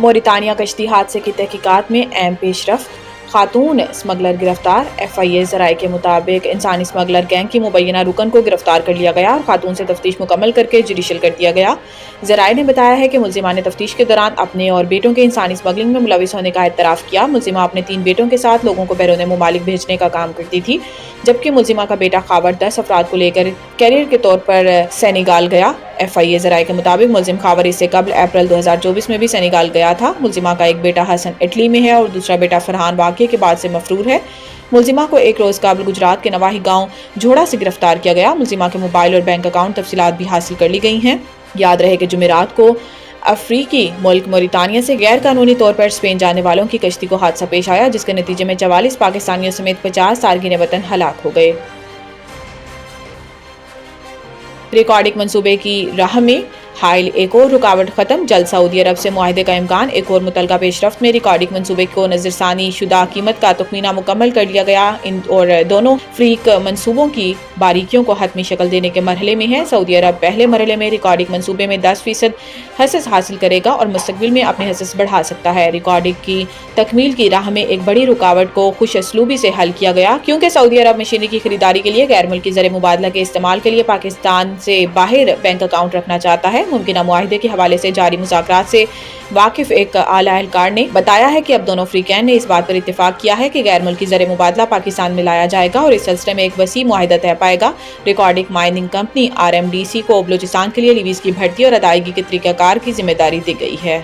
موریتانیہ کشتی حادثے کی تحقیقات میں اہم پیش رفت، خاتون اسمگلر گرفتار۔ FIA ذرائع کے مطابق انسانی اسمگلر گینگ کی مبینہ رکن کو گرفتار کر لیا گیا اور خاتون سے تفتیش مکمل کرکے جوڈیشل کر دیا گیا۔ ذرائع نے بتایا ہے کہ ملزمہ نے تفتیش کے دوران اپنے اور بیٹوں کے انسانی اسمگلنگ میں ملوث ہونے کا اعتراف کیا۔ ملزمہ اپنے 3 بیٹوں کے ساتھ لوگوں کو بیرون ممالک بھیجنے کا کام کرتی تھی، جبکہ ملزمہ کا بیٹا خاور 10 افراد کو لے کر کیریئر کے طور پر سینیگال گیا۔ FIA ذرائع کے مطابق ملزم خاور اس سے قبل اپریل 2024 میں بھی سینیگال گیا تھا۔ ملزمہ کا ایک بیٹا حسن اٹلی میں ہے اور دوسرا بیٹا فرحان واقعے کے بعد سے مفرور ہے۔ ملزمہ کو ایک روز قبل گجرات کے نواحی گاؤں جھوڑا سے گرفتار کیا گیا۔ ملزمہ کے موبائل اور بینک اکاؤنٹ تفصیلات بھی حاصل کر لی گئی ہیں۔ یاد رہے کہ جمعرات کو افریقی ملک موریتانیہ سے غیر قانونی طور پر اسپین جانے والوں کی کشتی کو حادثہ پیش آیا، جس کے نتیجے میں 44 پاکستانیوں سمیت 50 تارکین وطن ہلاک ہو گئے۔ ریکارڈنگ منصوبے کی راہ میں حائل ایک اور رکاوٹ ختم، جلد سعودی عرب سے معاہدے کا امکان۔ ایک اور متعلقہ پیش رفت میں ریکارڈنگ منصوبے کو نظرثانی شدہ قیمت کا تخمینہ مکمل کر لیا گیا اور دونوں فریق منصوبوں کی باریکیوں کو حتمی شکل دینے کے مرحلے میں ہے۔ سعودی عرب پہلے مرحلے میں ریکارڈنگ منصوبے میں 10% حصص حاصل کرے گا اور مستقبل میں اپنے حصص بڑھا سکتا ہے۔ ریکارڈنگ کی تکمیل کی راہ میں ایک بڑی رکاوٹ کو خوش اسلوبی سے حل کیا گیا، کیونکہ سعودی عرب مشینری کی خریداری کے لیے غیر ملکی زر مبادلہ کے استعمال کے لیے پاکستان سے باہر بینک اکاؤنٹ رکھنا چاہتا ہے۔ ممکنہ معاہدے کے حوالے سے جاری مذاکرات سے واقف ایک اعلیٰ اہلکار نے بتایا ہے کہ اب دونوں فریقین نے اس بات پر اتفاق کیا ہے کہ غیر ملکی زر مبادلہ پاکستان میں لایا جائے گا اور اس سلسلے میں ایک وسیع معاہدہ طے پائے گا۔ ریکارڈنگ مائننگ کمپنی RMDC کو بلوچستان کے لیے لیویز کی بھرتی اور ادائیگی کے طریقہ کار کی ذمہ داری دی گئی ہے۔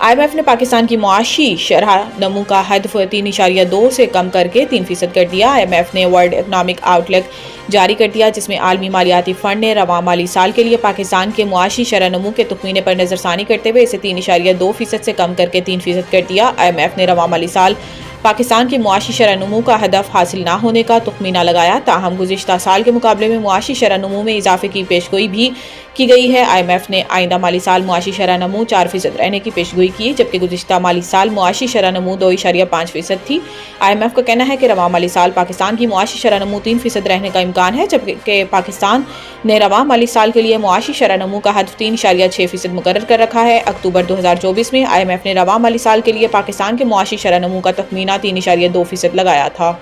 IMF نے پاکستان کی معاشی شرح نمو کا ہدف 3.2 سے کم کر کے 3% کر دیا۔ IMF نے ورلڈ اکنامک آؤٹ لک جاری کر دیا، جس میں عالمی مالیاتی فنڈ نے رواں مالی سال کے لیے پاکستان کے معاشی شرح نمو کے تخمینے پر نظر ثانی کرتے ہوئے اسے 3.2% سے کم کر کے 3% کر دیا۔ IMF نے رواں مالی سال پاکستان کی معاشی شرح نمو کا ہدف حاصل نہ ہونے کا تخمینہ لگایا، تاہم گزشتہ سال کے مقابلے میں معاشی شرح نمو میں اضافے کی پیشگوئی بھی کی گئی ہے۔ IMF نے آئندہ مالی سال معاشی شرح نمو 4% رہنے کی پیشگوئی کی، جبکہ گزشتہ مالی سال معاشی شرح نمو 2.5% تھی۔ IMF کا کہنا ہے کہ رواں مالی سال پاکستان کی معاشی شرح نمو 3% رہنے کا امکان ہے، جبکہ پاکستان نے رواں مالی سال کے لیے معاشی شرح نمو کا ہدف 3.6% مقرر کر رکھا ہے۔ اکتوبر 2024 میں IMF نے رواں مالی سال کے لیے پاکستان کے معاشی شرح نمو کا تخمینہ 3.2% لگایا تھا۔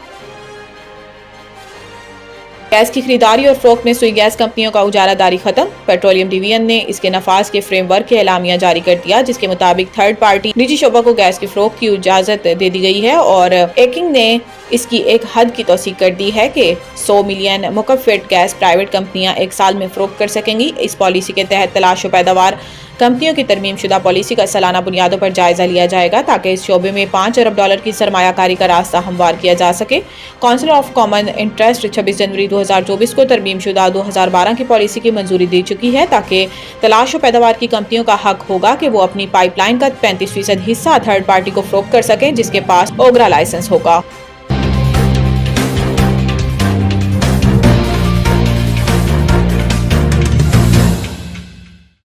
گیس کی خریداری اور فروخت میں سوئی گیس کمپنیوں کا اجارہ داری ختم۔ پیٹرولیم ڈویژن نے اس کے نفاذ کے فریم ورک کے اعلامیہ جاری کر دیا، جس کے مطابق تھرڈ پارٹی نجی شعبہ کو گیس کی فروخت کی اجازت دے دی گئی ہے اور ایکنگ نے اس کی ایک حد کی توسیع کر دی ہے کہ 100 ملین مکعب فٹ گیس پرائیویٹ کمپنیاں ایک سال میں فروخت کر سکیں گی۔ اس پالیسی کے تحت تلاش و پیداوار کمپنیوں کی ترمیم شدہ پالیسی کا سالانہ بنیادوں پر جائزہ لیا جائے گا، تاکہ اس شعبے میں $5 ارب کی سرمایہ کاری کا راستہ ہموار کیا جا سکے۔ کونسل آف کامن انٹرسٹ 26 جنوری 2024 کو ترمیم شدہ 2012 کی پالیسی کی منظوری دے چکی ہے، تاکہ تلاش و پیداوار کی کمپنیوں کا حق ہوگا کہ وہ اپنی پائپ لائن کا 35% حصہ تھرڈ پارٹی کو فروخت کر سکیں، جس کے پاس اوگرا لائسنس ہوگا۔